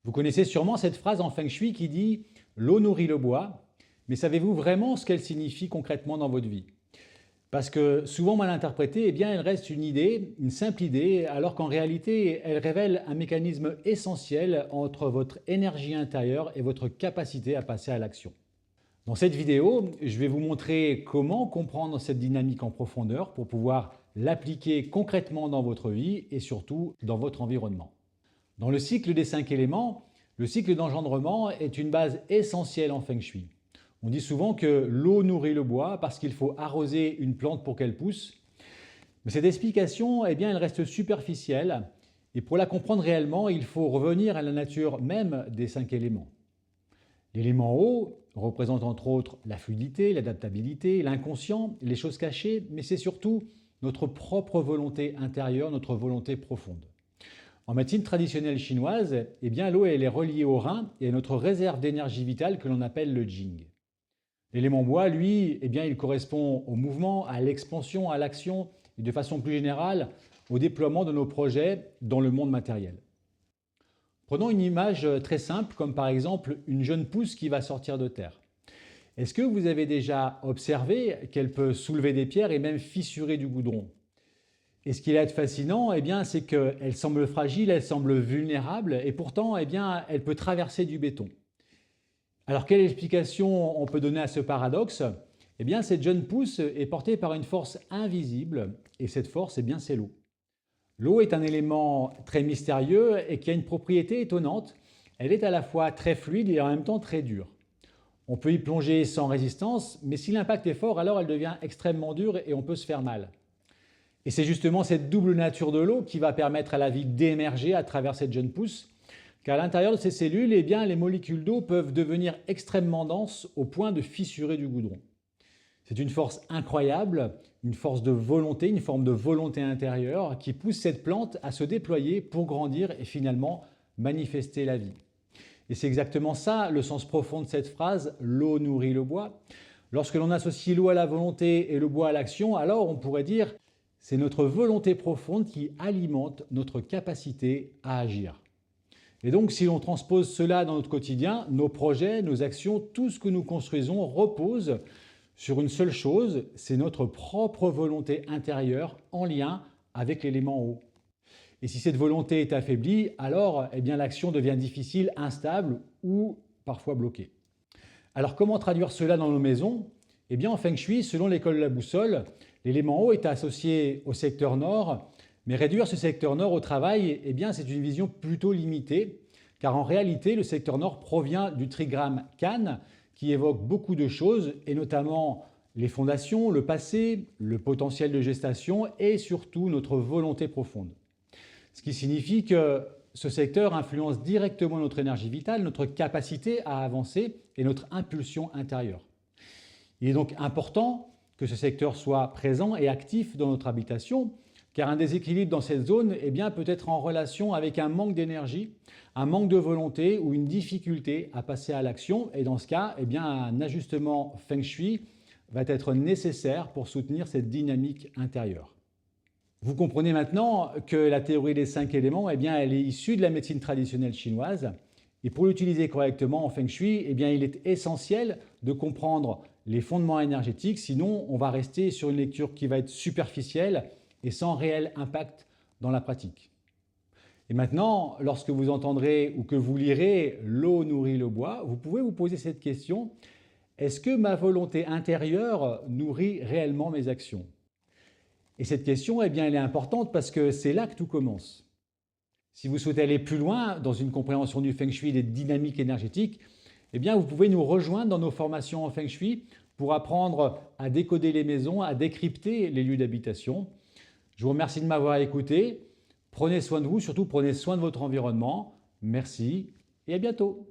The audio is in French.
Vous connaissez sûrement cette phrase en Feng Shui qui dit « l'eau nourrit le bois », mais savez-vous vraiment ce qu'elle signifie concrètement dans votre vie? Parce que souvent mal interprétée, elle reste une idée, une simple idée, alors qu'en réalité, elle révèle un mécanisme essentiel entre votre énergie intérieure et votre capacité à passer à l'action. Dans cette vidéo, je vais vous montrer comment comprendre cette dynamique en profondeur pour pouvoir l'appliquer concrètement dans votre vie et surtout dans votre environnement. Dans le cycle des 5 éléments, le cycle d'engendrement est une base essentielle en Feng Shui. On dit souvent que l'eau nourrit le bois parce qu'il faut arroser une plante pour qu'elle pousse. Mais cette explication, elle reste superficielle et pour la comprendre réellement, il faut revenir à la nature même des 5 éléments. L'élément eau représente entre autres la fluidité, l'adaptabilité, l'inconscient, les choses cachées, mais c'est surtout notre propre volonté intérieure, notre volonté profonde. En médecine traditionnelle chinoise, l'eau elle est reliée au rein et à notre réserve d'énergie vitale que l'on appelle le Jing. L'élément bois, lui, il correspond au mouvement, à l'expansion, à l'action et de façon plus générale au déploiement de nos projets dans le monde matériel. Prenons une image très simple comme par exemple une jeune pousse qui va sortir de terre. Est-ce que vous avez déjà observé qu'elle peut soulever des pierres et même fissurer du goudron? Et ce qui est fascinant, c'est qu'elle semble fragile, elle semble vulnérable et pourtant, elle peut traverser du béton. Alors, quelle explication on peut donner à ce paradoxe? Cette jeune pousse est portée par une force invisible et cette force, c'est l'eau. L'eau est un élément très mystérieux et qui a une propriété étonnante. Elle est à la fois très fluide et en même temps très dure. On peut y plonger sans résistance, mais si l'impact est fort, alors elle devient extrêmement dure et on peut se faire mal. Et c'est justement cette double nature de l'eau qui va permettre à la vie d'émerger à travers cette jeune pousse, car à l'intérieur de ces cellules, les molécules d'eau peuvent devenir extrêmement denses au point de fissurer du goudron. C'est une force incroyable, une force de volonté, une forme de volonté intérieure qui pousse cette plante à se déployer pour grandir et finalement manifester la vie. Et c'est exactement ça le sens profond de cette phrase « l'eau nourrit le bois ». Lorsque l'on associe l'eau à la volonté et le bois à l'action, alors on pourrait dire c'est notre volonté profonde qui alimente notre capacité à agir. Et donc, si l'on transpose cela dans notre quotidien, nos projets, nos actions, tout ce que nous construisons repose sur une seule chose, c'est notre propre volonté intérieure en lien avec l'élément eau. Et si cette volonté est affaiblie, alors l'action devient difficile, instable ou parfois bloquée. Alors comment traduire cela dans nos maisons? En Feng Shui, selon l'école de la boussole, l'élément eau est associé au secteur nord, mais réduire ce secteur nord au travail, c'est une vision plutôt limitée, car en réalité, le secteur nord provient du trigramme Kan, qui évoque beaucoup de choses, et notamment les fondations, le passé, le potentiel de gestation et surtout notre volonté profonde. Ce qui signifie que ce secteur influence directement notre énergie vitale, notre capacité à avancer et notre impulsion intérieure. Il est donc important que ce secteur soit présent et actif dans notre habitation, car un déséquilibre dans cette zone peut être en relation avec un manque d'énergie, un manque de volonté ou une difficulté à passer à l'action. Et dans ce cas, un ajustement Feng Shui va être nécessaire pour soutenir cette dynamique intérieure. Vous comprenez maintenant que la théorie des 5 éléments, elle est issue de la médecine traditionnelle chinoise. Et pour l'utiliser correctement en Feng Shui, il est essentiel de comprendre les fondements énergétiques, sinon on va rester sur une lecture qui va être superficielle et sans réel impact dans la pratique. Et maintenant, lorsque vous entendrez ou que vous lirez « l'eau nourrit le bois », vous pouvez vous poser cette question: est-ce que ma volonté intérieure nourrit réellement mes actions? Et cette question, elle est importante parce que c'est là que tout commence. Si vous souhaitez aller plus loin dans une compréhension du Feng Shui et des dynamiques énergétiques, vous pouvez nous rejoindre dans nos formations en Feng Shui pour apprendre à décoder les maisons, à décrypter les lieux d'habitation. Je vous remercie de m'avoir écouté. Prenez soin de vous, surtout prenez soin de votre environnement. Merci et à bientôt.